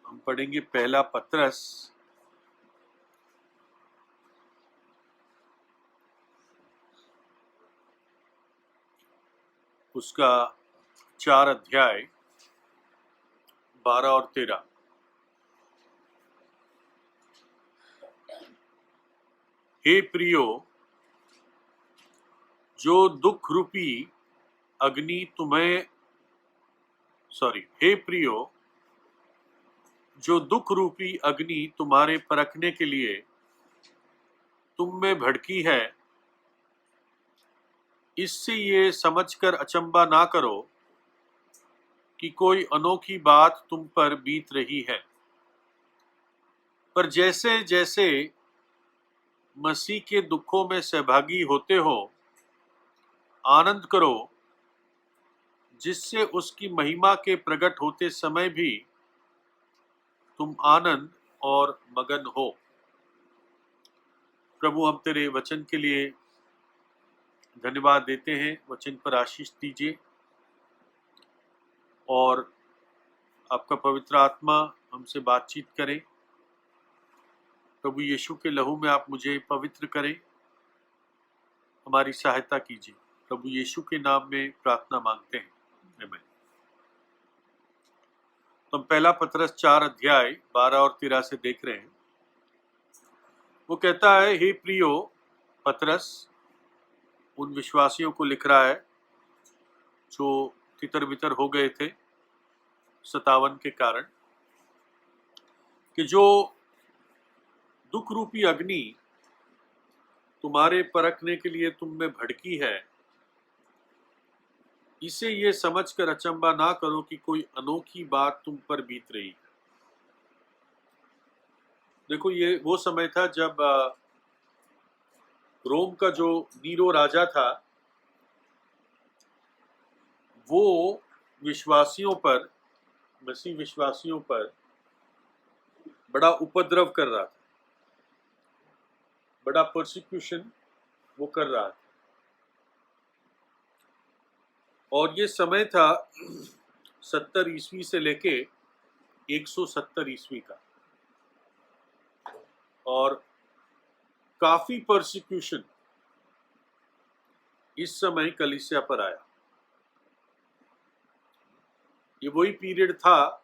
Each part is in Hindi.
हम पढ़ेंगे पहला पत्रस उसका 4 अध्याय 12 और 13। हे प्रियो, जो दुख रूपी अग्नि तुम्हें हे प्रियो, जो दुख रूपी अग्नि तुम्हारे परखने के लिए तुम में भड़की है, इससे ये समझकर अचंभा ना करो कि कोई अनोखी बात तुम पर बीत रही है, पर जैसे जैसे मसीह के दुखों में सहभागी होते हो, आनंद करो, जिससे उसकी महिमा के प्रकट होते समय भी तुम आनंद और मगन हो। प्रभु, हम तेरे वचन के लिए धन्यवाद देते हैं। वचन पर आशीष दीजिए और आपका पवित्र आत्मा हमसे बातचीत करें। प्रभु यीशु के लहू में आप मुझे पवित्र करें, हमारी सहायता कीजिए। प्रभु यीशु के नाम में प्रार्थना मांगते हैं, आमीन। तो हम पहला पत्रस 4 अध्याय 12 और 13 से देख रहे हैं। वो कहता है, हे प्रियो, पत्रस उन विश्वासियों को लिख रहा है जो तितर बितर हो गए थे सतावन के कारण, कि जो दुख रूपी अग्नि तुम्हारे परखने के लिए तुम में भड़की है, इसे ये समझकर अचंभा ना करो कि कोई अनोखी बात तुम पर बीत रही है। देखो, ये वो समय था जब रोम का जो नीरो राजा था, वो विश्वासियों पर, मसीह विश्वासियों पर बड़ा उपद्रव कर रहा था, बड़ा परसिक्यूशन वो कर रहा था। और ये समय था 70 ईस्वी से लेके 170 ईस्वी का, और काफी परसिक्यूशन इस समय कलीसिया पर आया। ये वही पीरियड था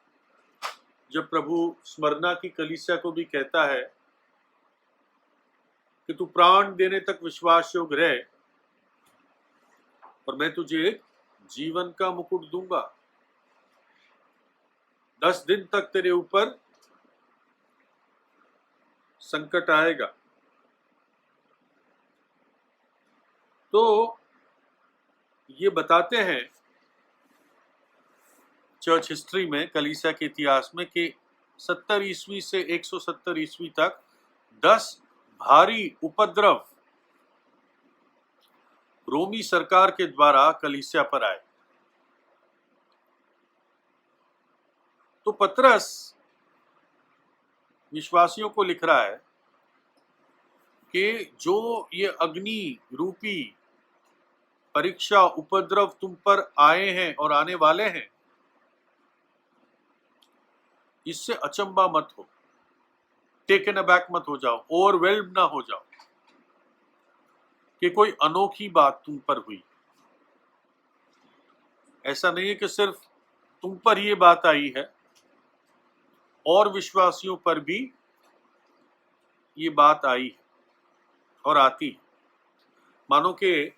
जब प्रभु स्मरना की कलीसिया को भी कहता है कि तू प्राण देने तक विश्वास योग्य रहे और मैं तुझे एक जीवन का मुकुट दूंगा। 10 दिन तक तेरे ऊपर संकट आएगा। तो ये बताते हैं चर्च हिस्ट्री में, कलीसिया के इतिहास में, कि 70 ईस्वी से 170 ईस्वी तक 10 भारी उपद्रव रोमी सरकार के द्वारा कलीसिया पर आए। तो पत्रस विश्वासियों को लिख रहा है कि जो ये अग्नि रूपी परीक्षा उपद्रव तुम पर आए हैं और आने वाले हैं, इससे अचंभा मत हो, टेकन अबैक मत हो जाओ, ओवरवेल्म ना हो जाओ कि कोई अनोखी बात तुम पर हुई। ऐसा नहीं है कि सिर्फ तुम पर ये बात आई है, और विश्वासियों पर भी ये बात आई है और आती है। मानो कि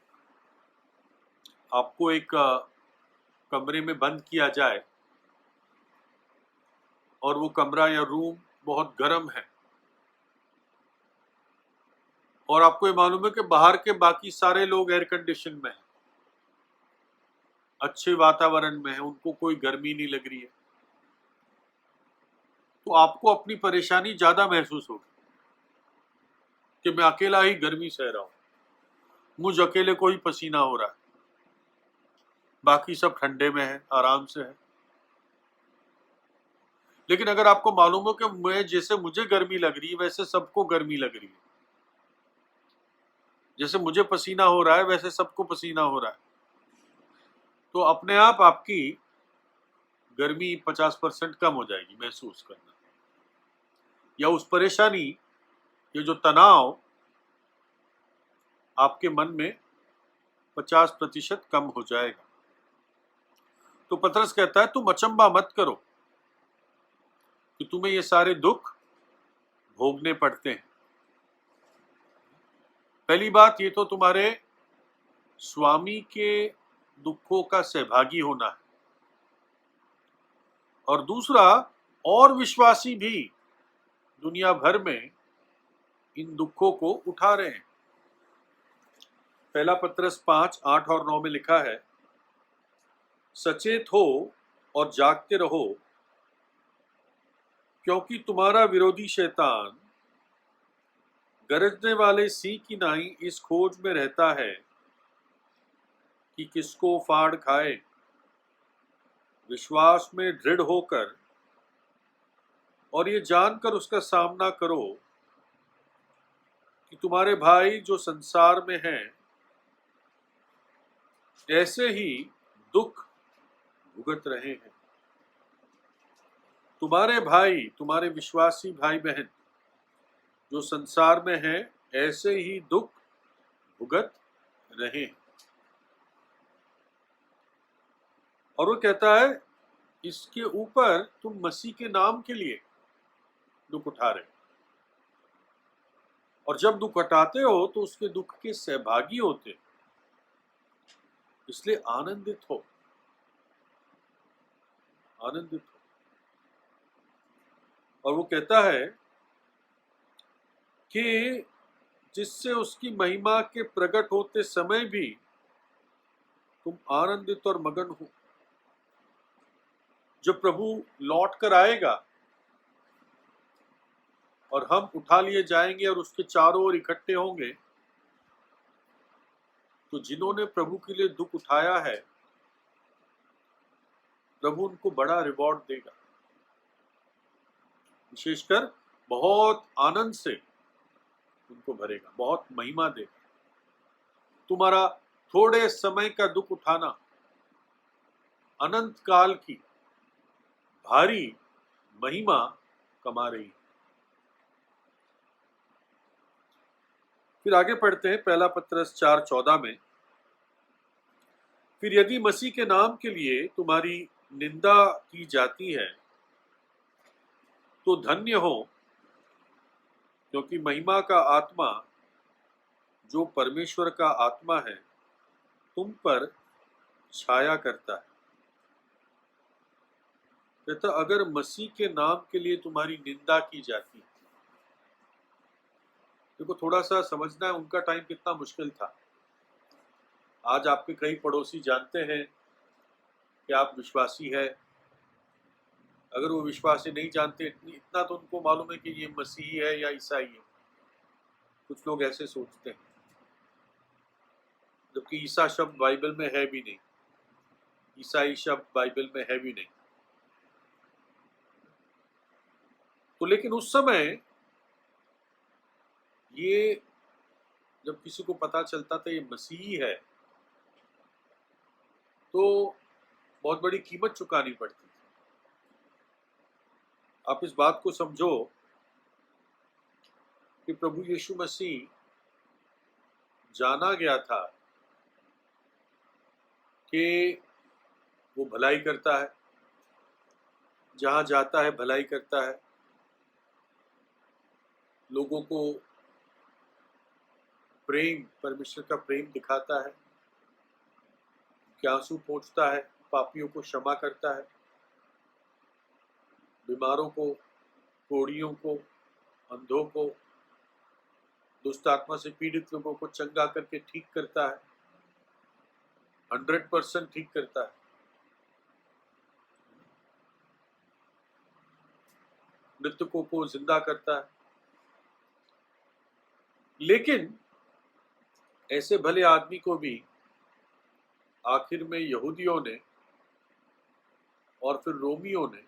आपको एक कमरे में बंद किया जाए और वो कमरा या रूम बहुत गर्म है, और आपको ये मालूम है कि बाहर के बाकी सारे लोग एयर कंडीशन में हैं, अच्छे वातावरण में है, उनको कोई गर्मी नहीं लग रही है, तो आपको अपनी परेशानी ज्यादा महसूस होगी कि मैं अकेला ही गर्मी सह रहा हूं, मुझ अकेले को ही पसीना हो रहा है, बाकी सब ठंडे में है, आराम से है। लेकिन अगर आपको मालूम हो कि जैसे मुझे गर्मी लग रही है वैसे सबको गर्मी लग रही है, जैसे मुझे पसीना हो रहा है वैसे सबको पसीना हो रहा है, तो अपने आप आपकी गर्मी 50% कम हो जाएगी महसूस करना, या उस परेशानी, ये जो तनाव आपके मन में 50% कम हो जाएगा। तो पतरस कहता है तुम अचंबा मत करो कि तुम्हें ये सारे दुख भोगने पड़ते हैं। पहली बात, ये तो तुम्हारे स्वामी के दुखों का सहभागी होना है, और दूसरा, और विश्वासी भी दुनिया भर में इन दुखों को उठा रहे हैं। पहला पतरस 5, 8 और 9 में लिखा है, सचेत हो और जागते रहो, क्योंकि तुम्हारा विरोधी शैतान गरजने वाले सिंह की नाई इस खोज में रहता है कि किसको फाड़ खाए। विश्वास में दृढ़ होकर और ये जानकर उसका सामना करो कि तुम्हारे भाई जो संसार में हैं ऐसे ही दुख भुगत रहे हैं। तुम्हारे भाई, तुम्हारे विश्वासी भाई बहन जो संसार में हैं ऐसे ही दुख भुगत रहे हैं। और वो कहता है इसके ऊपर तुम मसीह के नाम के लिए दुख उठा रहे हो, और जब दुख हटाते हो तो उसके दुख के सहभागी होते हो, इसलिए आनंदित हो, आनंदित हो। और वो कहता है कि जिससे उसकी महिमा के प्रकट होते समय भी तुम आनंदित और मगन हो। जब प्रभु लौट कर आएगा और हम उठा लिए जाएंगे और उसके चारों ओर इकट्ठे होंगे, तो जिन्होंने प्रभु के लिए दुख उठाया है प्रभु उनको बड़ा रिवॉर्ड देगा, विशेषकर बहुत आनंद से उनको भरेगा, बहुत महिमा देगा। तुम्हारा थोड़े समय का दुख उठाना अनंत काल की भारी महिमा कमा रही है। फिर आगे पढ़ते हैं पहला पतरस 4:14 में, फिर यदि मसीह के नाम के लिए तुम्हारी निंदा की जाती है तो धन्य हो, क्योंकि महिमा का आत्मा जो परमेश्वर का आत्मा है तुम पर छाया करता है। कहता अगर मसीह के नाम के लिए तुम्हारी निंदा की जाती है, देखो थोड़ा सा समझना है उनका टाइम कितना मुश्किल था। आज आपके कई पड़ोसी जानते हैं कि आप विश्वासी है, अगर वो विश्वासी नहीं जानते, इतना तो उनको मालूम है कि ये मसीही है या ईसाई है। कुछ लोग ऐसे सोचते हैं, जबकि ईसा शब्द बाइबल में है भी नहीं, ईसाई शब्द बाइबल में है भी नहीं। तो लेकिन उस समय ये जब किसी को पता चलता था ये मसीही है तो बहुत बड़ी कीमत चुकानी पड़ती थी। आप इस बात को समझो कि प्रभु यीशु मसीह जाना गया था कि वो भलाई करता है, जहां जाता है भलाई करता है, लोगों को प्रेम, परमेश्वर का प्रेम दिखाता है, आंसू पोंछता है, पापियों को क्षमा करता है, बीमारों को, कोढ़ियों को, अंधों को, दुष्ट आत्मा से पीड़ित लोगों को चंगा करके ठीक करता है, 100% ठीक करता है। मृतकों को जिंदा करता है। लेकिन ऐसे भले आदमी को भी आखिर में यहूदियों ने और फिर रोमियों ने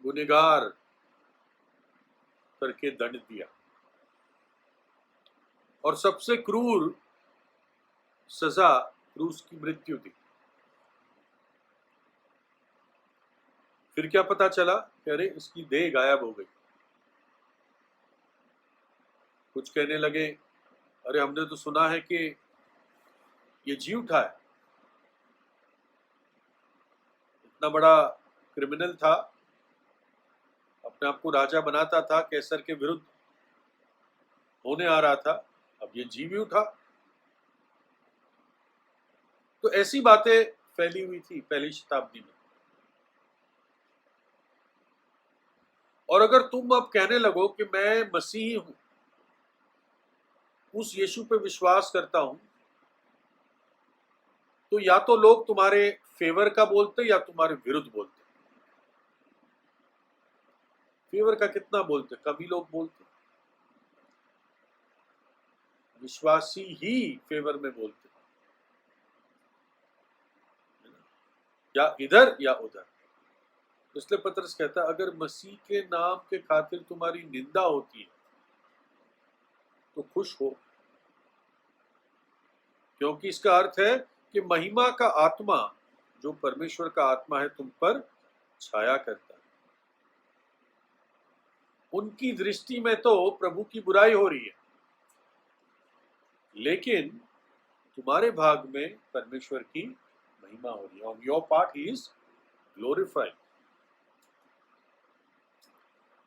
गुनहगार करके दंड दिया और सबसे क्रूर सजा क्रूस की मृत्यु दी। फिर क्या पता चला कि अरे इसकी देह गायब हो गई। कुछ कहने लगे अरे हमने तो सुना है कि ये जी उठा है, इतना बड़ा क्रिमिनल था, अपने आप को राजा बनाता था, कैसर के विरुद्ध होने आ रहा था, अब ये जी भी उठा। तो ऐसी बातें फैली हुई थी पहली शताब्दी में। और अगर तुम अब कहने लगो कि मैं मसीही हूं, उस यीशु पे विश्वास करता हूं, तो या तो लोग तुम्हारे फेवर का बोलते या तुम्हारे विरुद्ध बोलते। फेवर का कितना बोलते, कभी लोग बोलते, विश्वासी ही फेवर में बोलते, या इधर या उधर। इसलिए पतरस कहता है अगर मसीह के नाम के खातिर तुम्हारी निंदा होती है तो खुश हो, क्योंकि इसका अर्थ है कि महिमा का आत्मा, जो परमेश्वर का आत्मा है, तुम पर छाया करता है। उनकी दृष्टि में तो प्रभु की बुराई हो रही है, लेकिन तुम्हारे भाग में परमेश्वर की महिमा हो रही है। On your part he is glorified.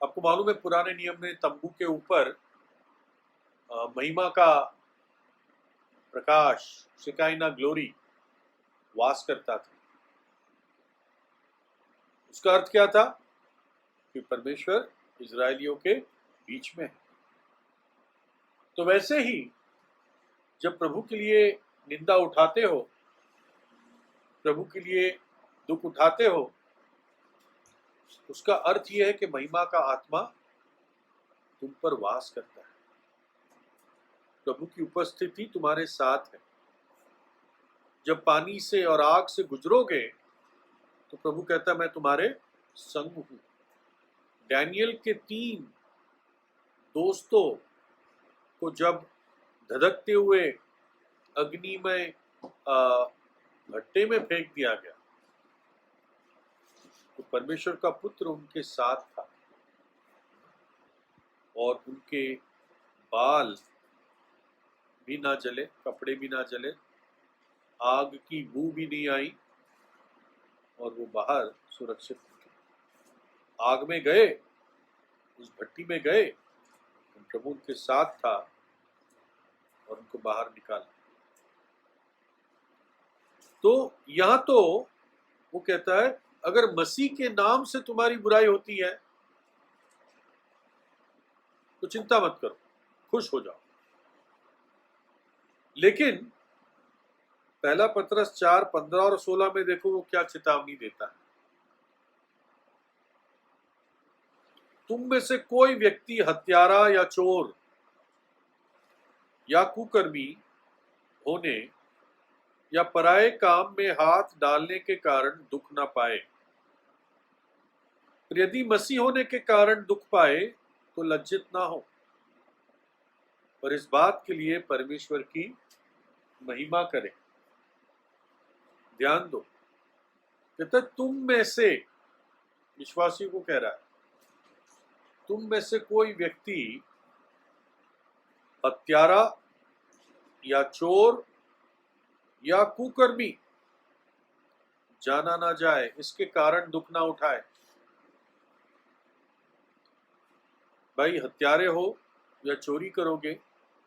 आपको मालूम है पुराने नियम में तंबू के ऊपर महिमा का प्रकाश, शिकायना ग्लोरी, वास करता था। उसका अर्थ क्या था कि परमेश्वर इजरायलियों के बीच में है। तो वैसे ही जब प्रभु के लिए निंदा उठाते हो, प्रभु के लिए दुख उठाते हो, उसका अर्थ यह है कि महिमा का आत्मा तुम पर वास करता है, प्रभु की उपस्थिति तुम्हारे साथ है। जब पानी से और आग से गुजरोगे तो प्रभु कहता है मैं तुम्हारे संग हूं। डैनियल के 3 दोस्तों को जब धधकते हुए अग्नि में भट्टे में फेंक दिया गया तो परमेश्वर का पुत्र उनके साथ था, और उनके बाल भी ना जले, कपड़े भी ना जले, आग की बू भी नहीं आई, और वो बाहर सुरक्षित थे। आग में गए, उस भट्टी में गए, प्रभु उनके साथ था और उनको बाहर निकाला। तो यहां तो वो कहता है अगर मसीह के नाम से तुम्हारी बुराई होती है तो चिंता मत करो, खुश हो जाओ। लेकिन पहला पतरस 4:15 और 16 में देखो वो क्या चेतावनी देता है। तुम में से कोई व्यक्ति हत्यारा या चोर या कुकर्मी होने या पराये काम में हाथ डालने के कारण दुख ना पाए। यदि मसीह होने के कारण दुख पाए तो लज्जित ना हो, पर इस बात के लिए परमेश्वर की महिमा करे। ध्यान दो, कहता तुम में से, विश्वासियों को कह रहा है, तुम में से कोई व्यक्ति हत्यारा या चोर या कुकर्मी जाना ना जाए, इसके कारण दुख ना उठाए। भाई हत्यारे हो या चोरी करोगे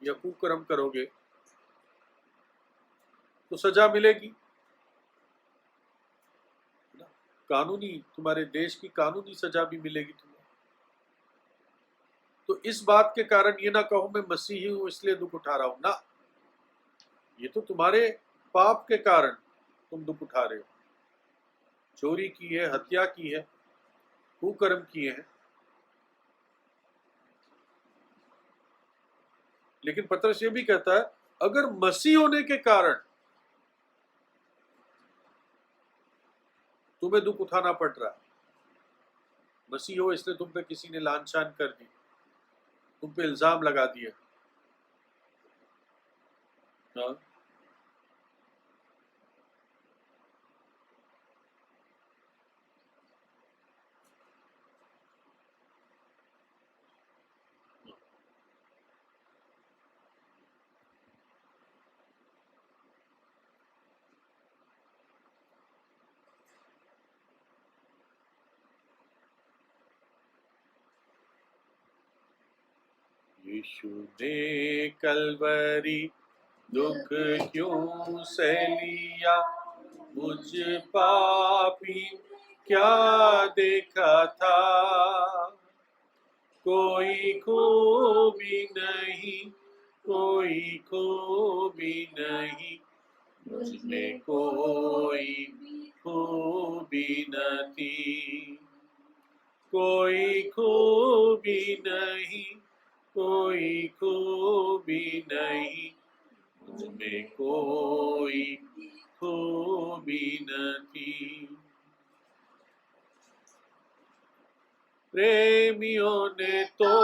या कुकर्म करोगे तो सजा मिलेगी, कानूनी, तुम्हारे देश की कानूनी सजा भी मिलेगी तुम्हें। तो इस बात के कारण ये ना कहो मैं मसीही हूं इसलिए दुख उठा रहा हूं ना, ये तो तुम्हारे पाप के कारण तुम दुख उठा रहे हो। चोरी की है, हत्या की है, कुकर्म किए हैं। लेकिन पतरस ये भी कहता है अगर मसीह होने के कारण तुम्हें दुख उठाना पड़ रहा है, मसीह हो इसलिए तुम पे किसी ने लांछन कर दी, तुम पे इल्जाम लगा दिया, हाँ? यीशु ने कलवरी दुख क्यों सह लिया, मुझ पापी क्या देखा था। कोई खूबी नहीं, कोई खूबी नहीं, मुझमें कोई खूबी न थी। कोई खूबी नहीं, कोई खूबी नहीं, मुझमें कोई खूबी न थी। प्रेमियों ने तो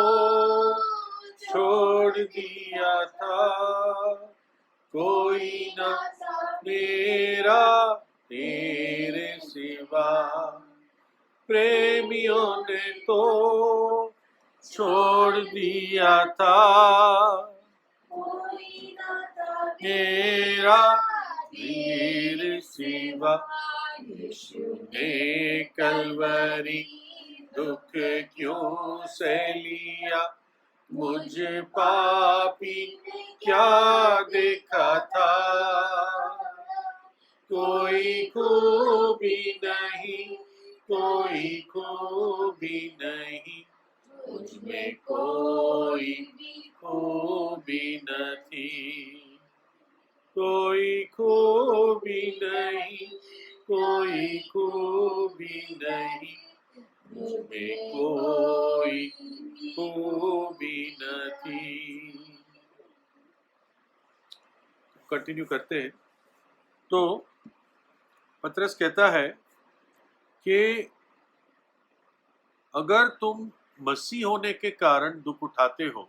छोड़ दिया था, कोई न मेरा तेरे सिवा। प्रेमियों ने तो छोड़ दिया था, मेरा तेरे सिवा। यीशु ने कलवरी दुख क्यों सह लिया, मुझ पापी क्या देखा था। कोई खूबी नहीं, कोई खूबी नहीं, मुझमें कोई खूबी न थी। कोई खूबी नहीं, कोई खूबी नहीं, मुझमें कोई खूबी न थी। कंटिन्यू करते हैं। तो पतरस कहता है कि अगर तुम मसीह होने के कारण दुख उठाते हो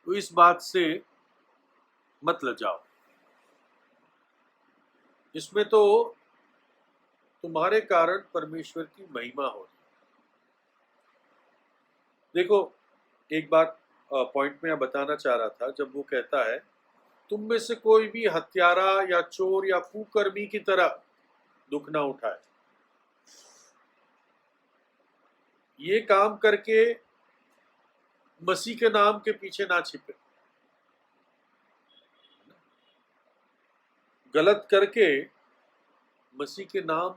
तो इस बात से मत लजाओ। इसमें तो तुम्हारे कारण परमेश्वर की महिमा हो। देखो, एक बात पॉइंट में बताना चाह रहा था, जब वो कहता है तुम में से कोई भी हत्यारा या चोर या कुकर्मी की तरह दुख ना उठाए, ये काम करके मसीह के नाम के पीछे ना छिपे। गलत करके मसीह के नाम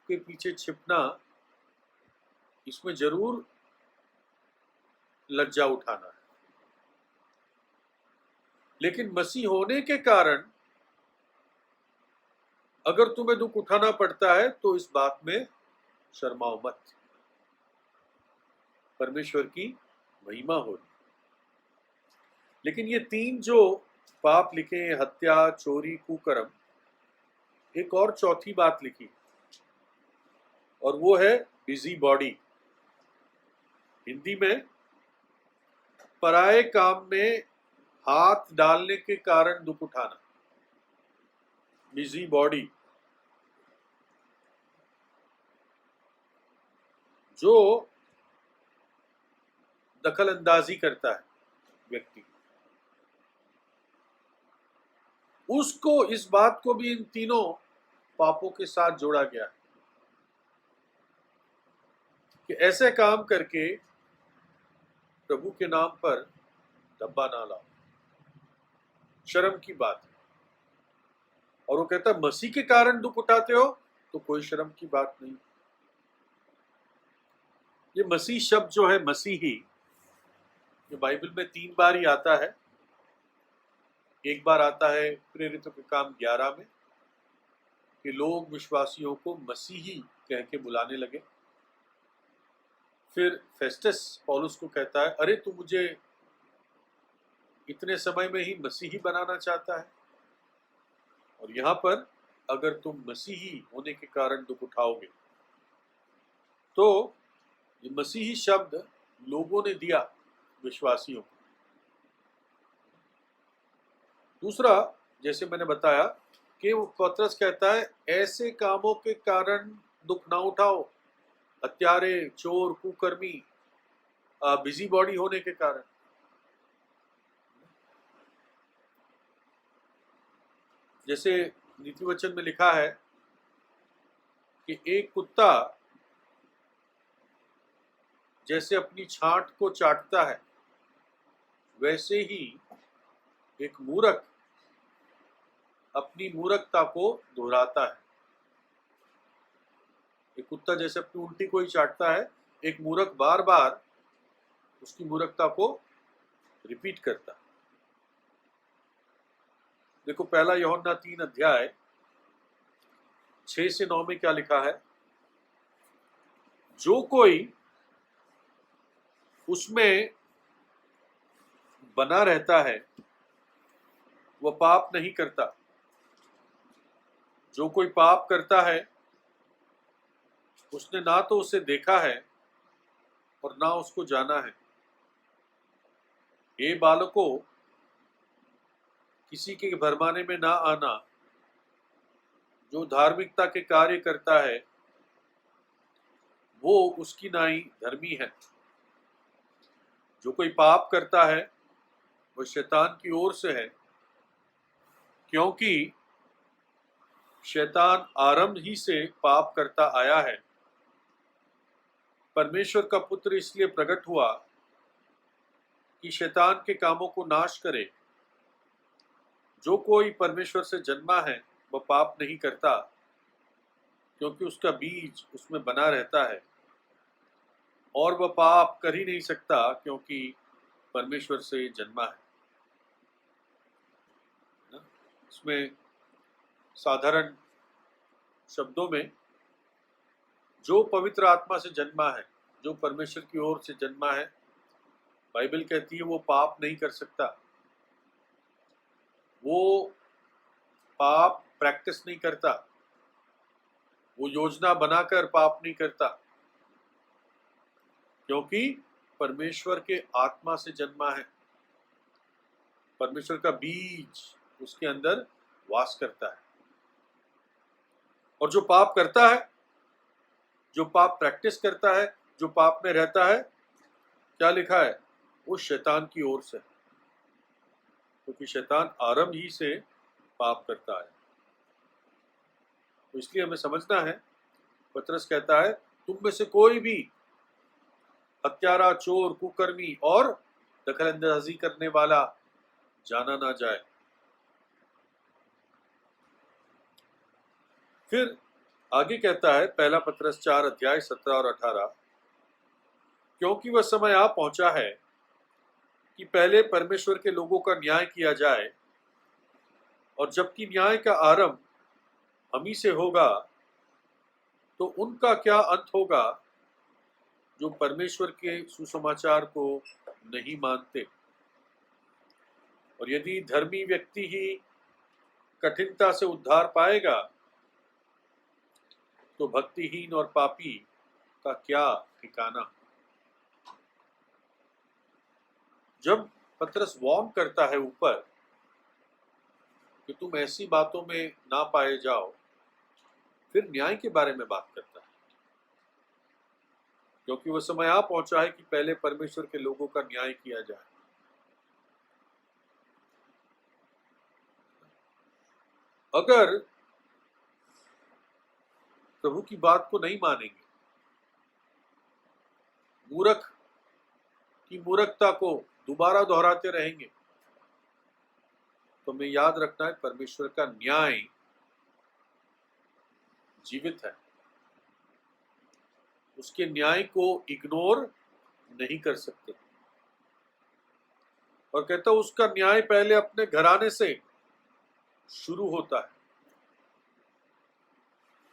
के पीछे छिपना, इसमें जरूर लज्जा उठाना है। लेकिन मसीह होने के कारण अगर तुम्हें दुख उठाना पड़ता है तो इस बात में शर्माओ मत। परमेश्वर की महिमा हो। लेकिन ये तीन जो पाप लिखे हैं, हत्या, चोरी, कुकर्म, एक और चौथी बात लिखी और वो है बिजी बॉडी। हिंदी में पराये काम में हाथ डालने के कारण दुख उठाना, बिजी बॉडी। जो दखल अंदाजी करता है व्यक्ति, उसको इस बात को भी इन तीनों पापों के साथ जोड़ा गया है कि ऐसे काम करके प्रभु के नाम पर धब्बा ना लाओ। शर्म की बात है। और वो कहता है मसीह के कारण दुख उठाते हो तो कोई शर्म की बात नहीं। ये मसीह शब्द जो है, मसीही, ये बाइबल में 3 बार ही आता है। एक बार आता है प्रेरितों के काम 11 में कि लोग विश्वासियों को मसीही कह के बुलाने लगे। फिर फेस्टस पौलुस को कहता है, अरे तू मुझे इतने समय में ही मसीही बनाना चाहता है। और यहाँ पर अगर तुम मसीही होने के कारण दुख उठाओगे तो ये मसीही शब्द लोगों ने दिया विश्वासियों को। दूसरा, जैसे मैंने बताया कि वो पतरस कहता है ऐसे कामों के कारण दुख ना उठाओ, हत्यारे, चोर, कुकर्मी, बिजी बॉडी होने के कारण। जैसे नीति वचन में लिखा है कि एक कुत्ता जैसे अपनी छांट को चाटता है वैसे ही एक मूर्ख अपनी मूर्खता को दोहराता है। एक कुत्ता जैसे अपनी उल्टी को ही चाटता है, एक मूर्ख बार बार उसकी मूर्खता को रिपीट करता है। देखो पहला यूहन्ना 3 अध्याय 6 से 9 में क्या लिखा है। जो कोई उसमें बना रहता है वह पाप नहीं करता। जो कोई पाप करता है उसने ना तो उसे देखा है और ना उसको जाना है। हे बालकों, किसी के भरमाने में ना आना। जो धार्मिकता के कार्य करता है वो उसकी नाई धर्मी है। जो कोई पाप करता है वह शैतान की ओर से है, क्योंकि शैतान आरंभ ही से पाप करता आया है। परमेश्वर का पुत्र इसलिए प्रकट हुआ कि शैतान के कामों को नाश करे। जो कोई परमेश्वर से जन्मा है वह पाप नहीं करता, क्योंकि उसका बीज उसमें बना रहता है, और वह पाप कर ही नहीं सकता क्योंकि परमेश्वर से जन्मा है। इसमें साधारण शब्दों में जो पवित्र आत्मा से जन्मा है, जो परमेश्वर की ओर से जन्मा है, बाइबल कहती है वो पाप नहीं कर सकता। वो पाप प्रैक्टिस नहीं करता, वो योजना बनाकर पाप नहीं करता, क्योंकि परमेश्वर के आत्मा से जन्मा है। परमेश्वर का बीज उसके अंदर वास करता है। और जो पाप करता है, जो पाप प्रैक्टिस करता है, जो पाप में रहता है, क्या लिखा है, वो शैतान की ओर से, क्योंकि शैतान आरंभ ही से पाप करता है। तो इसलिए हमें समझना है, पतरस कहता है तुम में से कोई भी हत्यारा, चोर, कुकर्मी और दखलंदाजी करने वाला जाना ना जाए। फिर आगे कहता है पहला पतरस 4 अध्याय 17 और 18, क्योंकि वह समय आ पहुंचा है कि पहले परमेश्वर के लोगों का न्याय किया जाए, और जबकि न्याय का आरंभ हम ही से होगा, तो उनका क्या अंत होगा जो परमेश्वर के सुसमाचार को नहीं मानते। और यदि धर्मी व्यक्ति ही कठिनता से उद्धार पाएगा, तो भक्तिहीन और पापी का क्या ठिकाना। जब पतरस वार्न करता है ऊपर कि तुम ऐसी बातों में ना पाए जाओ, फिर न्याय के बारे में बात करता है, क्योंकि वह समय आ पहुंचा है कि पहले परमेश्वर के लोगों का न्याय किया जाए। अगर प्रभु की बात को नहीं मानेंगे, मूर्ख की मूर्खता को दोबारा दोहराते रहेंगे, तो हमें याद रखना है परमेश्वर का न्याय जीवित है। उसके न्याय को इग्नोर नहीं कर सकते। और कहता हूं उसका न्याय पहले अपने घराने से शुरू होता है।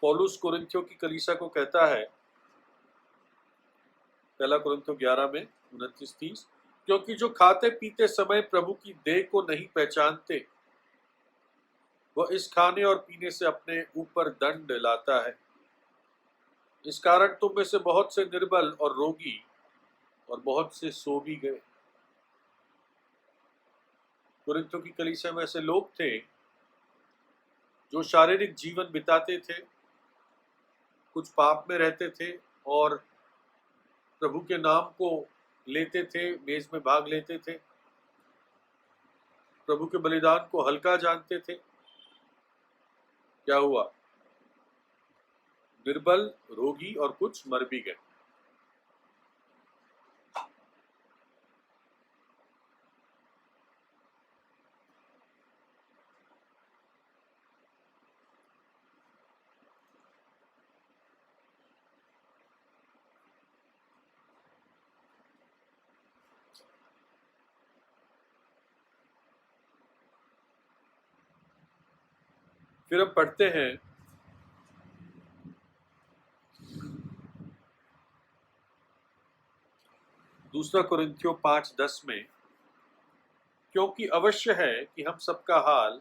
पौलुस कोरिन्थियों की कलीसिया को कहता है, पहला कोरिन्थियों 11 में 29-30, क्योंकि जो खाते पीते समय प्रभु की देह को नहीं पहचानते, वह इस खाने और पीने से अपने ऊपर दंड लाता है। इस कारण तुम में से बहुत से निर्बल और रोगी और बहुत से सो भी गए। कोरिन्थियों की कलीसिया में ऐसे लोग थे जो शारीरिक जीवन बिताते थे, कुछ पाप में रहते थे और प्रभु के नाम को लेते थे, मेज में भाग लेते थे, प्रभु के बलिदान को हल्का जानते थे। क्या हुआ, निर्बल, रोगी और कुछ मर भी गए। फिर हम पढ़ते हैं दूसरा कुरिन्थियों 5:10 में, क्योंकि अवश्य है कि हम सबका हाल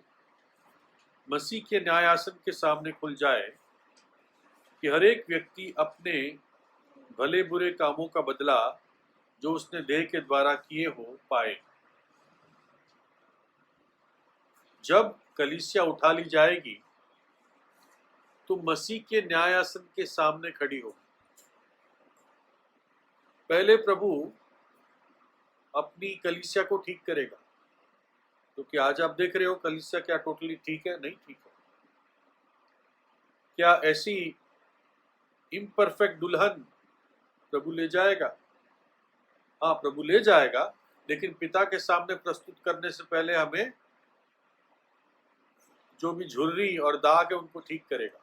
मसीह के न्यायासन के सामने खुल जाए, कि हर एक व्यक्ति अपने भले बुरे कामों का बदला जो उसने देह के द्वारा किए हो पाए। जब कलीसिया उठा ली जाएगी तो मसीह के न्यायासन के सामने खड़ी होगी। पहले प्रभु अपनी कलीसिया को ठीक करेगा, क्योंकि आज आप देख रहे हो कलीसिया क्या टोटली ठीक है? नहीं ठीक है। क्या ऐसी इम्परफेक्ट दुल्हन प्रभु ले जाएगा? हाँ, प्रभु ले जाएगा, लेकिन पिता के सामने प्रस्तुत करने से पहले हमें जो भी झुर्री और दाग है उनको ठीक करेगा,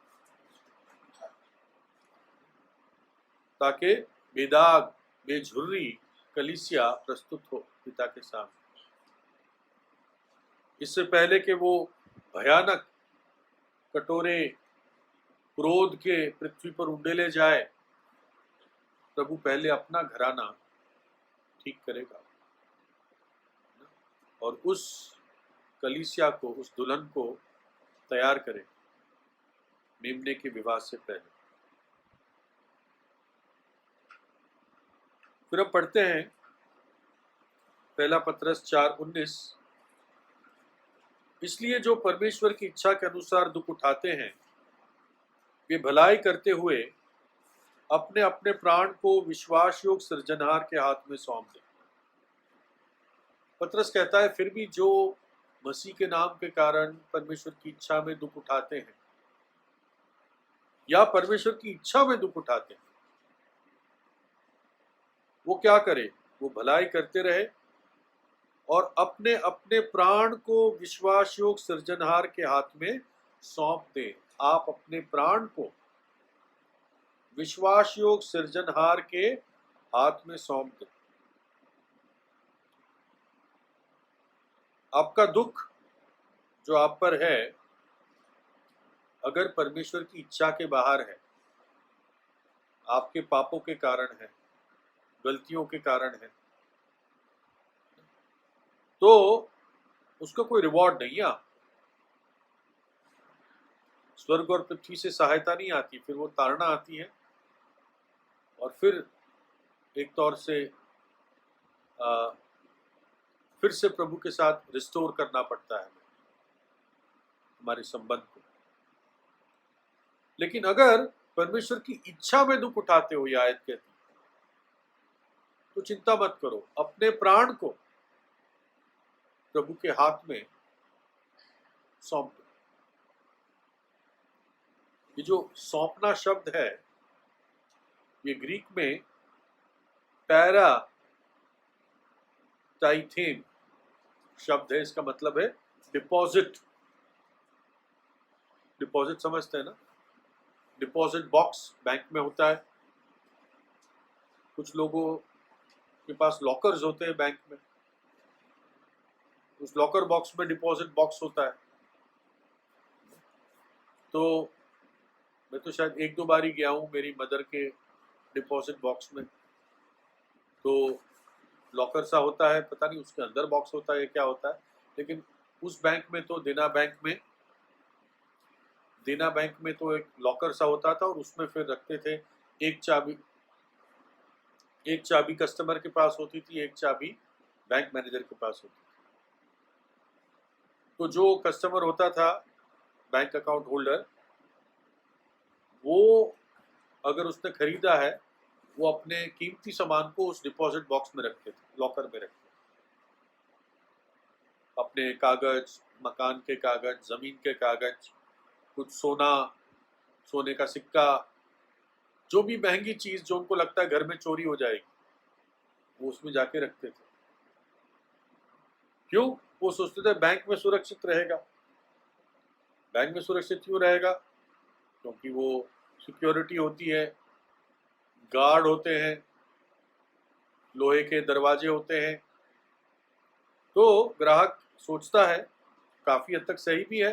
ताकि बेदाग बेझुर्री कलीसिया प्रस्तुत हो पिता के सामने। इससे पहले कि वो भयानक कटोरे क्रोध के पृथ्वी पर उंडेले जाए, प्रभु पहले अपना घराना ठीक करेगा और उस कलीसिया को, उस दुल्हन को तैयार करे मेमने के विवाह से पहले। फिर हम पढ़ते हैं पहला पतरस 4:19, इसलिए जो परमेश्वर की इच्छा के अनुसार दुख उठाते हैं वे भलाई करते हुए अपने अपने प्राण को विश्वास योग सृजनहार के हाथ में सौंप दें। पतरस कहता है फिर भी जो मसीह के नाम के कारण परमेश्वर की इच्छा में दुख उठाते हैं या परमेश्वर की इच्छा में दुख उठाते हैं, वो क्या करे? वो भलाई करते रहे और अपने अपने प्राण को विश्वास योग सृजनहार के हाथ में सौंप दे। आप अपने प्राण को विश्वास योग सृजनहार के हाथ में सौंप दे। आपका दुख जो आप पर है, अगर परमेश्वर की इच्छा के बाहर है, आपके पापों के कारण है, गलतियों के कारण है, तो उसका कोई रिवॉर्ड नहीं है। स्वर्ग और पृथ्वी से सहायता नहीं आती, फिर वो ताड़ना आती है और फिर एक तौर से फिर से प्रभु के साथ रिस्टोर करना पड़ता है हमारे संबंध को। लेकिन अगर परमेश्वर की इच्छा में दुख उठाते हो, यह आयत कहती है, तो चिंता मत करो, अपने प्राण को प्रभु के हाथ में सौंप दो। ये जो सौंपना शब्द है, ये ग्रीक में पैरा टाइथेन शब्द है। इसका मतलब है डिपॉजिट। डिपॉजिट समझते हैं ना? डिपॉजिट बॉक्स बैंक में होता है, कुछ लोगों के पास लॉकर्स होते हैं बैंक में, उस लॉकर बॉक्स में डिपॉजिट बॉक्स होता है। तो मैं तो शायद 1-2 बार ही गया हूँ मेरी मदर के डिपॉजिट बॉक्स में, तो लॉकर सा होता है, पता नहीं उसके अंदर बॉक्स होता है या क्या होता है, लेकिन उस बैंक में तो देना बैंक में तो एक लॉकर सा होता था और उसमें फिर रखते थे एक चाबी कस्टमर के पास होती थी, एक चाबी बैंक मैनेजर के पास होती थी। तो जो कस्टमर होता था, बैंक अकाउंट होल्डर, वो अगर उसने खरीदा है, वो अपने कीमती सामान को उस डिपॉजिट बॉक्स में रखते थे, लॉकर में रखते थे। अपने कागज, मकान के कागज, जमीन के कागज, कुछ सोने का सिक्का, जो भी महंगी चीज जो उनको लगता है घर में चोरी हो जाएगी, वो उसमें जाके रखते थे। क्यों? वो सोचते थे बैंक में सुरक्षित रहेगा। बैंक में सुरक्षित क्यों रहेगा? क्योंकि वो सिक्योरिटी होती है, गार्ड होते हैं, लोहे के दरवाजे होते हैं। तो ग्राहक सोचता है, काफी हद तक सही भी है,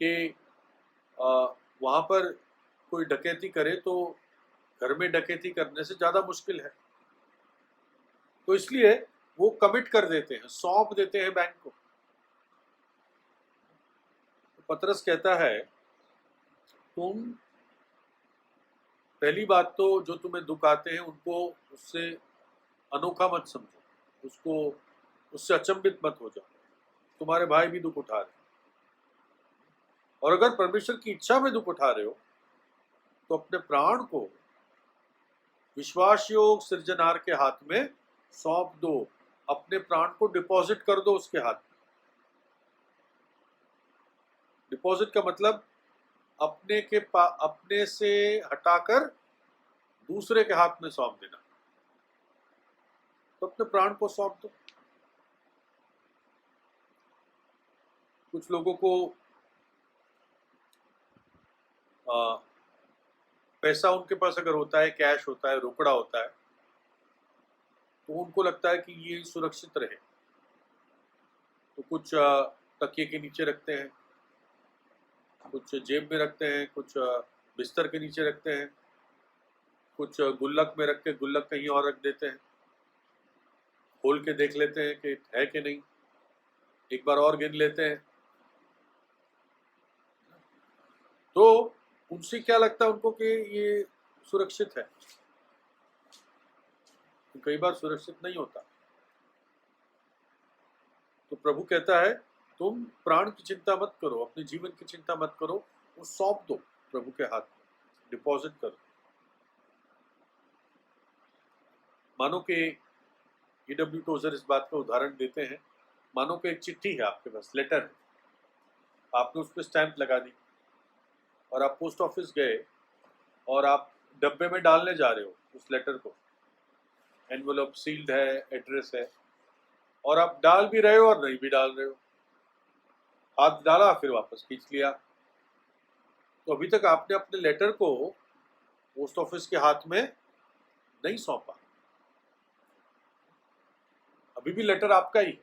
कि वहाँ पर कोई डकैती करे तो घर में डकैती करने से ज़्यादा मुश्किल है, तो इसलिए वो कमिट कर देते हैं, सौंप देते हैं बैंक को। तो पतरस कहता है तुम पहली बात तो जो तुम्हें दुख आते हैं उनको उससे अनोखा मत समझो, उसको उससे अचंभित मत हो जाओ। तुम्हारे भाई भी दुख उठा रहे हैं, और अगर परमेश्वर की इच्छा में दुख उठा रहे हो तो अपने प्राण को विश्वास योग सृजनहार के हाथ में सौंप दो, अपने प्राण को डिपॉजिट कर दो उसके हाथ में। डिपॉजिट का मतलब अपने से हटाकर दूसरे के हाथ में सौंप देना। तो अपने प्राण को सौंप दो। कुछ लोगों को पैसा उनके पास अगर होता है, कैश होता है, रोकड़ा होता है, तो उनको लगता है कि ये सुरक्षित रहे, तो कुछ तकिए के नीचे रखते हैं, कुछ जेब में रखते हैं, कुछ बिस्तर के नीचे रखते हैं, कुछ गुल्लक में रख के गुल्लक कहीं और रख देते हैं, खोल के देख लेते हैं कि है कि नहीं, एक बार और गिन लेते हैं। तो उनसे क्या लगता है उनको कि ये सुरक्षित है, तो कई बार सुरक्षित नहीं होता। तो प्रभु कहता है तुम प्राण की चिंता मत करो, अपने जीवन की चिंता मत करो, वो सौंप दो प्रभु के हाथ में, डिपॉजिट करो। मानो कि E.W. टोजर इस बात का उदाहरण देते हैं, मानो कि एक चिट्ठी है आपके पास, लेटर है, आपने उस पर स्टैंप लगा दी और आप पोस्ट ऑफिस गए और आप डब्बे में डालने जा रहे हो उस लेटर को, एनवेलप सील्ड है, एड्रेस है, और आप डाल भी रहे हो और नहीं भी डाल रहे हो, हाथ डाला फिर वापस खींच लिया, तो अभी तक आपने अपने लेटर को पोस्ट ऑफिस के हाथ में नहीं सौंपा, अभी भी लेटर आपका ही है।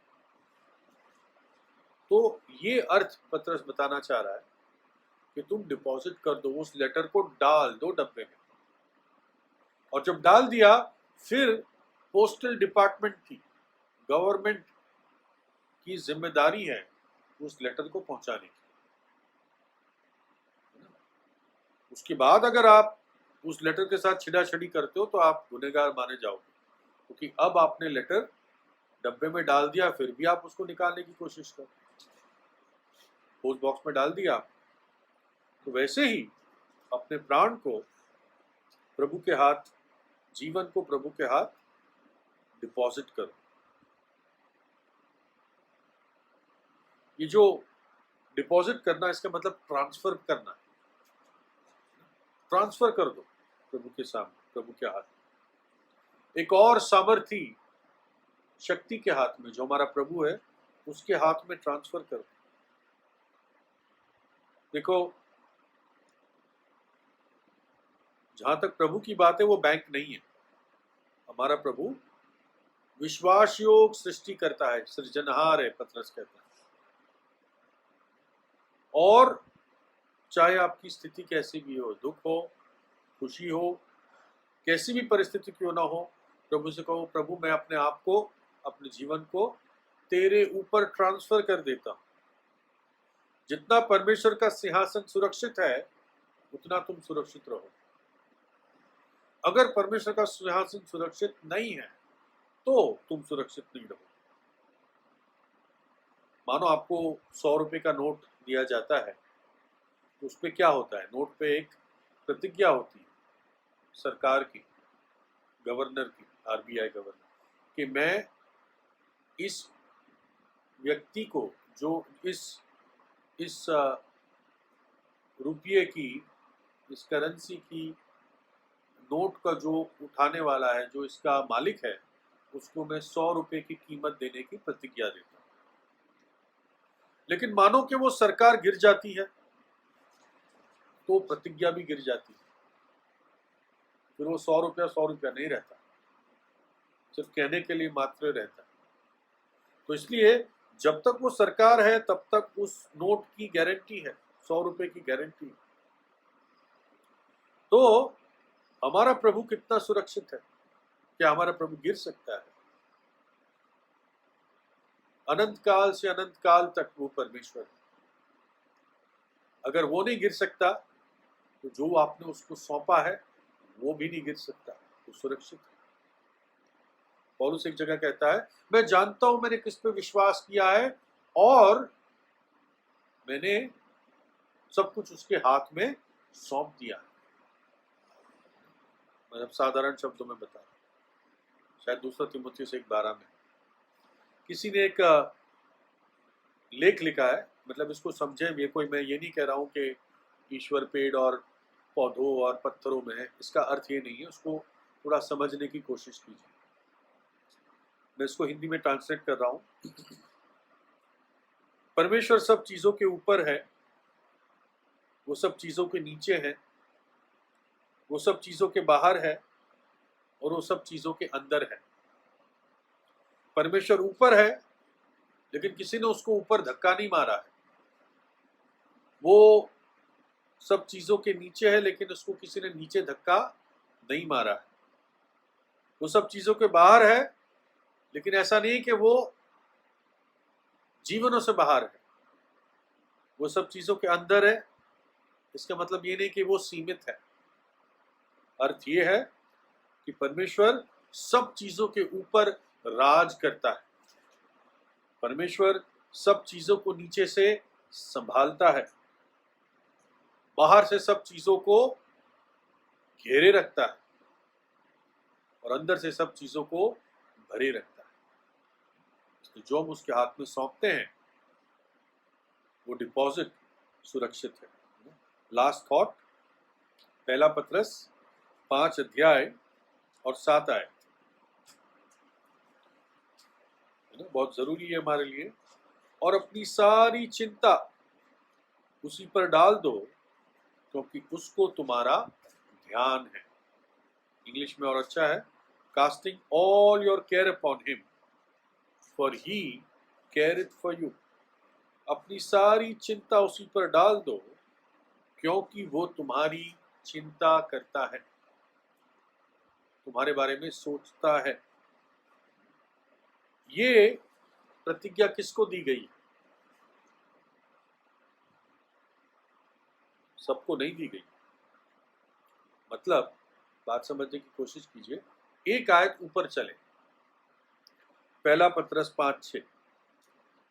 तो ये अर्थ पतरस बताना चाह रहा है कि तुम डिपॉजिट कर दो, उस लेटर को डाल दो डब्बे में, और जब डाल दिया फिर पोस्टल डिपार्टमेंट की, गवर्नमेंट की जिम्मेदारी है उस लेटर को पहुंचाने की। उसके बाद अगर आप उस लेटर के साथ छिड़ाछड़ी करते हो तो आप गुनहगार माने जाओगे, क्योंकि अब आपने लेटर डब्बे में डाल दिया, फिर भी आप उसको निकालने की कोशिश करो, पोस्ट बॉक्स में डाल दिया। तो वैसे ही अपने प्राण को प्रभु के हाथ, जीवन को प्रभु के हाथ डिपॉजिट करो। ये जो डिपॉजिट करना, इसका मतलब ट्रांसफर करना है, ट्रांसफर कर दो प्रभु के सामने, प्रभु के हाथ, एक और सामर्थी शक्ति के हाथ में जो हमारा प्रभु है उसके हाथ में ट्रांसफर करो। देखो, जहां तक प्रभु की बात है वो बैंक नहीं है, हमारा प्रभु विश्वास योग सृष्टि करता है, सृजनहार है, पतरस कहता है। और चाहे आपकी स्थिति कैसी भी हो, दुख हो, खुशी हो, कैसी भी परिस्थिति क्यों ना हो, प्रभु से कहो प्रभु मैं अपने आप को, अपने जीवन को तेरे ऊपर ट्रांसफर कर देता हूं। जितना परमेश्वर का सिंहासन सुरक्षित है उतना तुम सुरक्षित रहो। अगर परमेश्वर का सिंहासन सुरक्षित नहीं है तो तुम सुरक्षित नहीं रहो। मानो आपको 100 रुपए का नोट दिया जाता है, तो उस पर क्या होता है, नोट पे एक प्रतिज्ञा होती है सरकार की, गवर्नर की, RBI गवर्नर, कि मैं इस व्यक्ति को, जो इस रुपये की, इस करेंसी की, नोट का जो उठाने वाला है, जो इसका मालिक है, उसको मैं 100 रुपए की कीमत देने की प्रतिज्ञा देता हूं। लेकिन मानो कि वो सरकार गिर जाती है तो प्रतिज्ञा भी गिर जाती है, फिर वो 100 रुपया नहीं रहता, सिर्फ कहने के लिए मात्र रहता है। तो इसलिए जब तक वो सरकार है तब तक उस नोट की गारंटी है, 100 रुपए की गारंटी। तो हमारा प्रभु कितना सुरक्षित है? क्या हमारा प्रभु गिर सकता है? अनंत काल से अनंत काल तक वो परमेश्वर है। अगर वो नहीं गिर सकता तो जो आपने उसको सौंपा है वो भी नहीं गिर सकता, वो सुरक्षित है। पौलुस एक जगह कहता है, मैं जानता हूं मैंने किस पे विश्वास किया है और मैंने सब कुछ उसके हाथ में सौंप दिया। मतलब साधारण शब्दों में बता रहा हूं, शायद 2 तीमुथियुस 1:12 में किसी ने एक लेख लिखा है। मतलब इसको समझे, मैं ये नहीं कह रहा हूं कि ईश्वर पेड़ और पौधों और पत्थरों में है, इसका अर्थ ये नहीं है। उसको थोड़ा समझने की कोशिश कीजिए। मैं इसको हिंदी में ट्रांसलेट कर रहा हूं। परमेश्वर सब चीजों के ऊपर है, वो सब चीजों के नीचे है, वो सब चीजों के बाहर है और वो सब चीजों के अंदर है। परमेश्वर ऊपर है लेकिन किसी ने उसको ऊपर धक्का नहीं मारा है। वो सब चीजों के नीचे है लेकिन उसको किसी ने नीचे धक्का नहीं मारा है। वो सब चीजों के बाहर है लेकिन ऐसा नहीं कि वो जीवनों से बाहर है। वो सब चीजों के अंदर है, इसका मतलब ये नहीं कि वो सीमित है। अर्थ ये है कि परमेश्वर सब चीजों के ऊपर राज करता है। परमेश्वर सब चीजों को नीचे से संभालता है, बाहर से सब चीजों को घेरे रखता है और अंदर से सब चीजों को भरे रखता है। तो जो हम उसके हाथ में सौंपते हैं वो डिपॉजिट सुरक्षित है। लास्ट थॉट, पहला पत्रस 5 अध्याय और 7 आयत, बहुत जरूरी है हमारे लिए। और अपनी सारी चिंता उसी पर डाल दो क्योंकि उसको तुम्हारा ध्यान है। इंग्लिश में और अच्छा है, casting all your care upon him for he careth for you. अपनी सारी चिंता उसी पर डाल दो क्योंकि वो तुम्हारी चिंता करता है, तुम्हारे बारे में सोचता है। ये प्रतिज्ञा किसको दी गई? सबको नहीं दी गई। मतलब बात समझने की कोशिश कीजिए। एक आयत ऊपर चले, पहला पत्रस 5:6,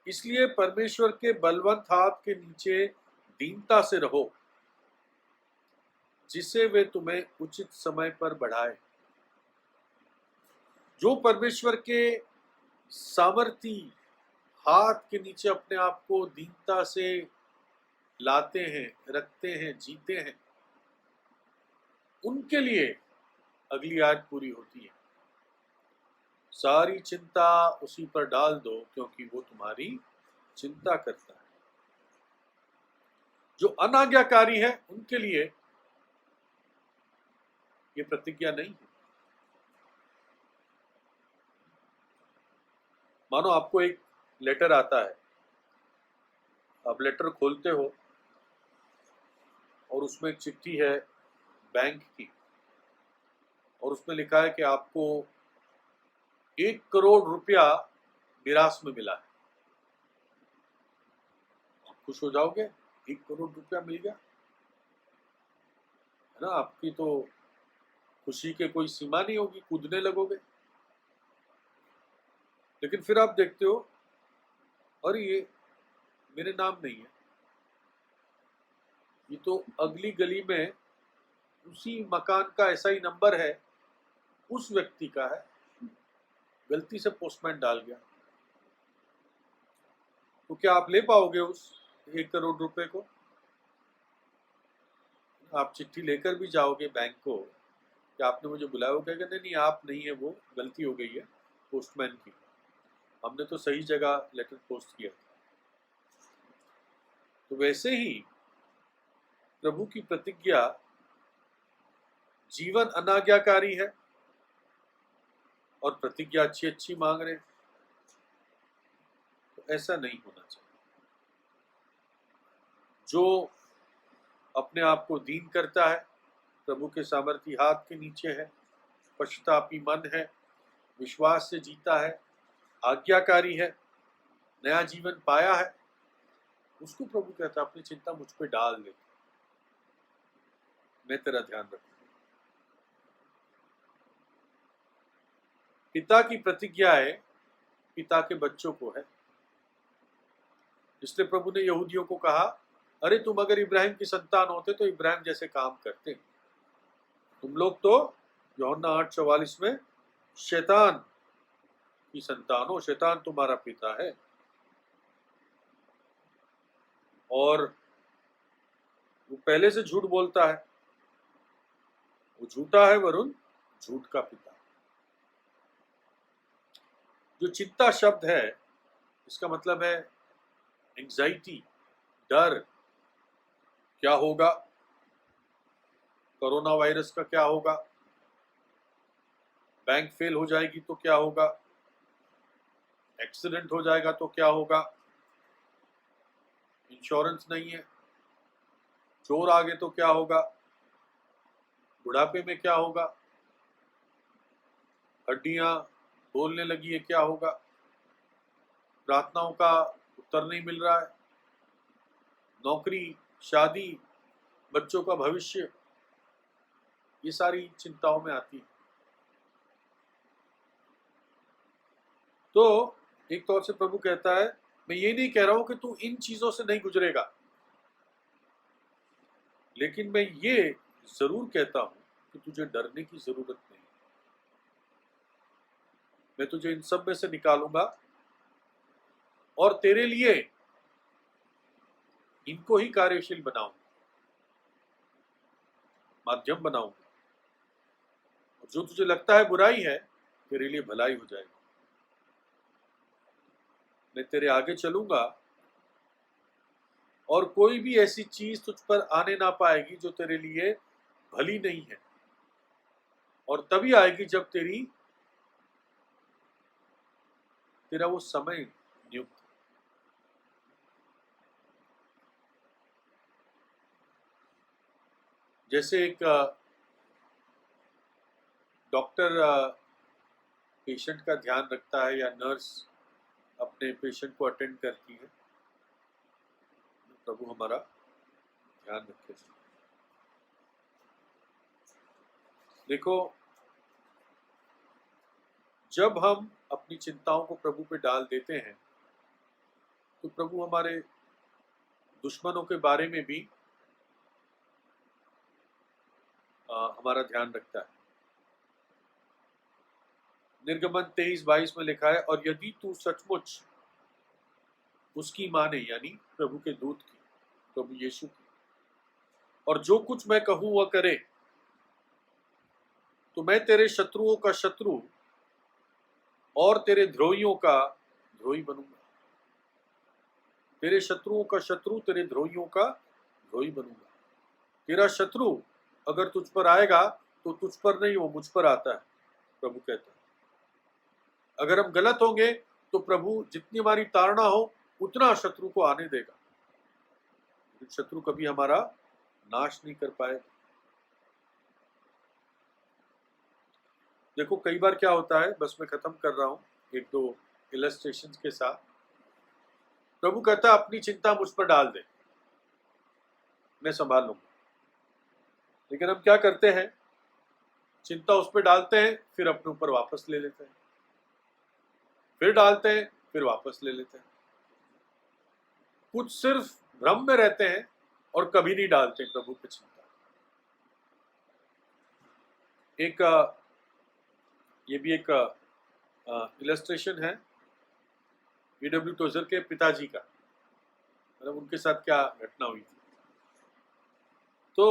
इसलिए परमेश्वर के बलवंत हाथ के नीचे दीनता से रहो जिससे वे तुम्हें उचित समय पर बढ़ाए। जो परमेश्वर के सामर्थी हाथ के नीचे अपने आप को दीनता से लाते हैं, रखते हैं, जीते हैं, उनके लिए अगली आयत पूरी होती है। सारी चिंता उसी पर डाल दो क्योंकि वो तुम्हारी चिंता करता है। जो अनाज्ञाकारी है उनके लिए ये प्रतिज्ञा नहीं है। मानो आपको एक लेटर आता है, आप लेटर खोलते हो और उसमें एक चिट्ठी है बैंक की और उसमें लिखा है कि आपको 1 करोड़ रुपया मिरास में मिला है। आप खुश हो जाओगे, 1 करोड़ रुपया मिल गया, है ना? आपकी तो खुशी के कोई सीमा नहीं होगी, कूदने लगोगे। लेकिन फिर आप देखते हो, अरे ये मेरे नाम नहीं है, ये तो अगली गली में उसी मकान का ऐसा ही नंबर है, उस व्यक्ति का है, गलती से पोस्टमैन डाल गया। तो क्या आप ले पाओगे उस 1 करोड़ रुपए को? आप चिट्ठी लेकर भी जाओगे बैंक को कि आपने मुझे बुलाया, वो कहेगा नहीं आप नहीं है, वो गलती हो गई है पोस्टमैन की, हमने तो सही जगह लेटर पोस्ट किया था। तो वैसे ही प्रभु की प्रतिज्ञा, जीवन अनाज्ञाकारी है और प्रतिज्ञा अच्छी अच्छी मांग रहे हैं, तो ऐसा नहीं होना चाहिए। जो अपने आप को दीन करता है, प्रभु के सामर्थी हाथ के नीचे है, पश्चातापी मन है, विश्वास से जीता है, आज्ञाकारी है, नया जीवन पाया है, उसको प्रभु कहता है अपनी चिंता मुझ पे डाल दे, मैं तेरा ध्यान रखूंगा। पिता की प्रतिज्ञाएं पिता के बच्चों को है, इसलिए प्रभु ने यहूदियों को कहा, अरे तुम अगर इब्राहिम की संतान होते तो इब्राहिम जैसे काम करते, तुम लोग तो यूहन्ना 8:44 में शैतान की संतान हो, शैतान तुम्हारा पिता है। और वो पहले से झूठ बोलता है, वो झूठा है वरुण झूठ का पिता। जो चिंता शब्द है इसका मतलब है एंजाइटी, डर, क्या होगा, कोरोना वायरस का क्या होगा, बैंक फेल हो जाएगी तो क्या होगा, एक्सीडेंट हो जाएगा तो क्या होगा, इंश्योरेंस नहीं है, चोर आ गए तो क्या होगा, बुढ़ापे में क्या होगा, हड्डियां बोलने लगी है क्या होगा, प्रार्थनाओं का उत्तर नहीं मिल रहा है, नौकरी, शादी, बच्चों का भविष्य, ये सारी चिंताओं में आती है। तो एक तौर से प्रभु कहता है, मैं ये नहीं कह रहा हूं कि तू इन चीजों से नहीं गुजरेगा, लेकिन मैं ये जरूर कहता हूं कि तुझे डरने की जरूरत नहीं, मैं तुझे इन सब में से निकालूंगा और तेरे लिए इनको ही कार्यशील बनाऊंगा, माध्यम बनाऊंगा, और जो तुझे लगता है बुराई है तेरे लिए भलाई हो जाएगी। मैं तेरे आगे चलूंगा और कोई भी ऐसी चीज तुझ पर आने ना पाएगी जो तेरे लिए भली नहीं है, और तभी आएगी जब तेरा वो समय नियुक्त। जैसे एक डॉक्टर पेशेंट का ध्यान रखता है या नर्स अपने पेशेंट को अटेंड करती है, प्रभु हमारा ध्यान रखे। देखो, जब हम अपनी चिंताओं को प्रभु पे डाल देते हैं तो प्रभु हमारे दुश्मनों के बारे में भी हमारा ध्यान रखता है। निर्गमन 23:22 में लिखा है, और यदि तू सचमुच उसकी माने, यानी प्रभु के दूत की, प्रभु यीशु की, और जो कुछ मैं कहूं वह करे, तो मैं तेरे शत्रुओं का शत्रु और तेरे द्रोहियों का द्रोही बनूंगा। तेरे शत्रुओं का शत्रु, तेरे द्रोहियों का द्रोही बनूंगा। तेरा शत्रु अगर तुझ पर आएगा तो तुझ पर नहीं, वो मुझ पर आता है, प्रभु कहता है। अगर हम गलत होंगे तो प्रभु जितनी हमारी ताड़ना हो उतना शत्रु को आने देगा, लेकिन शत्रु कभी हमारा नाश नहीं कर पाएगा। देखो, कई बार क्या होता है, बस मैं खत्म कर रहा हूं एक दो इलस्ट्रेशंस के साथ। प्रभु कहता है अपनी चिंता मुझ पर डाल दे, मैं संभाल लूंगा। लेकिन हम क्या करते हैं, चिंता उस पर डालते हैं, फिर अपने ऊपर वापस ले लेते हैं, फिर डालते हैं, फिर वापस ले लेते हैं। कुछ सिर्फ भ्रम में रहते हैं और कभी नहीं डालते प्रभु की चिंता। ये भी एक इलस्ट्रेशन है E.W. टोजर के पिताजी का, मतलब उनके साथ क्या घटना हुई थी। तो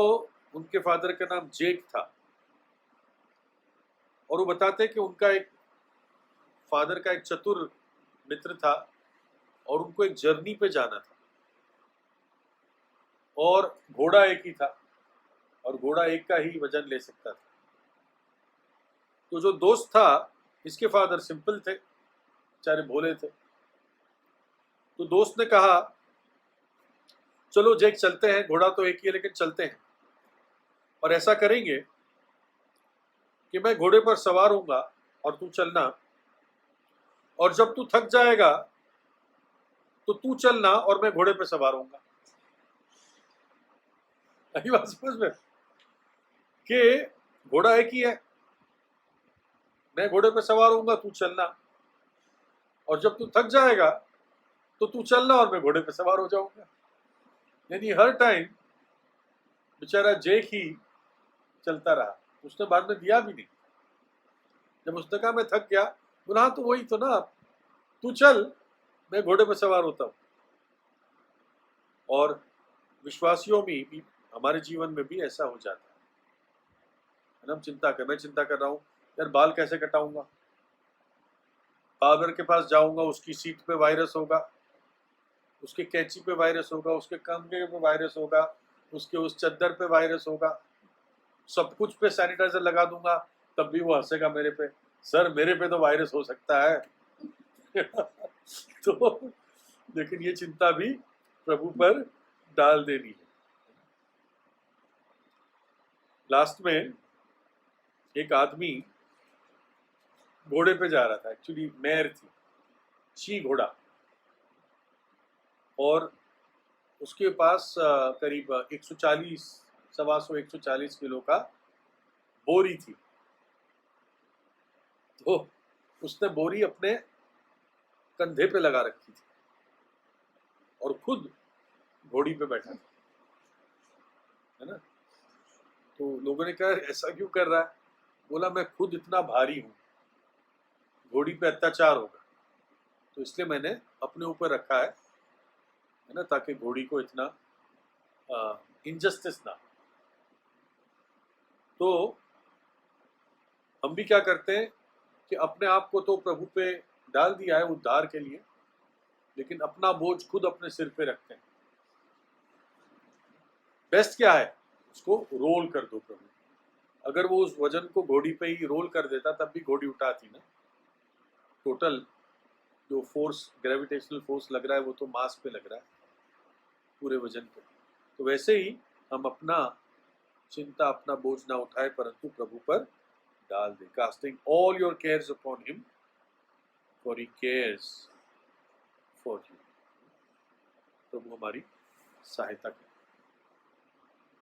उनके फादर का नाम जेक था, और वो बताते हैं कि उनका एक फादर का एक चतुर मित्र था, और उनको एक जर्नी पे जाना था, और घोड़ा एक ही था, और घोड़ा एक का ही वजन ले सकता था। तो जो दोस्त था, इसके फादर सिंपल थे, बेचारे भोले थे। तो दोस्त ने कहा, चलो जेक चलते हैं, घोड़ा तो एक ही है लेकिन चलते हैं। और ऐसा करेंगे कि मैं घोड़े पर सवार होऊंगा और तू चलना, और जब तू थक जाएगा तो तू चलना और मैं घोड़े पर सवार होऊंगा। यही बात समझ में कि घोड़ा एक ही है, मैं घोड़े पर सवार होऊंगा, तू चलना, और जब तू थक जाएगा तो तू चलना और मैं घोड़े पर सवार हो जाऊंगा। यानी हर टाइम बेचारा जेक ही चलता रहा, उसने बाद में दिया भी नहीं। जब उसने कहा मैं थक गया, बोला हाँ तो वही तो ना, तू चल, मैं घोड़े पर सवार होता हूँ। और विश्वासियों में भी, हमारे जीवन में भी ऐसा हो जाता है। हम मैं चिंता कर रहा हूँ यार, बाल कैसे कटाऊंगा, बार्बर के पास जाऊंगा, उसकी सीट पे वायरस होगा, उसके कैंची पे वायरस होगा, उसके कंघे पे वायरस होगा, उसके उस चद्दर पे वायरस होगा, सब कुछ पे सैनिटाइजर लगा दूंगा, तब भी वो हंसेगा मेरे पे, सर मेरे पे तो वायरस हो सकता है। तो लेकिन ये चिंता भी प्रभु पर डाल देनी है। लास्ट में एक आदमी घोड़े पे जा रहा था, एक्चुअली मेयर थी, शी घोड़ा, और उसके पास करीब 140 125 140 किलो का बोरी थी। तो उसने बोरी अपने कंधे पे लगा रखी थी और खुद घोड़ी पे बैठा था, है ना। तो लोगों ने कहा ऐसा क्यों कर रहा है, बोला मैं खुद इतना भारी हूं, घोड़ी पे अत्याचार होगा, तो इसलिए मैंने अपने ऊपर रखा है ना, ताकि घोड़ी को इतना इनजस्टिस ना। तो हम भी क्या करते हैं कि अपने आप को तो प्रभु पे डाल दिया है उद्धार के लिए, लेकिन अपना बोझ खुद अपने सिर पे रखते हैं। बेस्ट क्या है, उसको रोल कर दो प्रभु। अगर वो उस वजन को घोड़ी पे ही रोल कर देता तब भी घोड़ी उठाती ना। टोटल जो फोर्स, ग्रेविटेशनल फोर्स लग रहा है वो तो मास पे लग रहा है, पूरे वजन पे। तो वैसे ही हम अपना चिंता, अपना बोझ ना उठाए, परंतु प्रभु पर डाल दे। Casting all your cares upon him for he cares for you. प्रभु हमारी सहायता करें।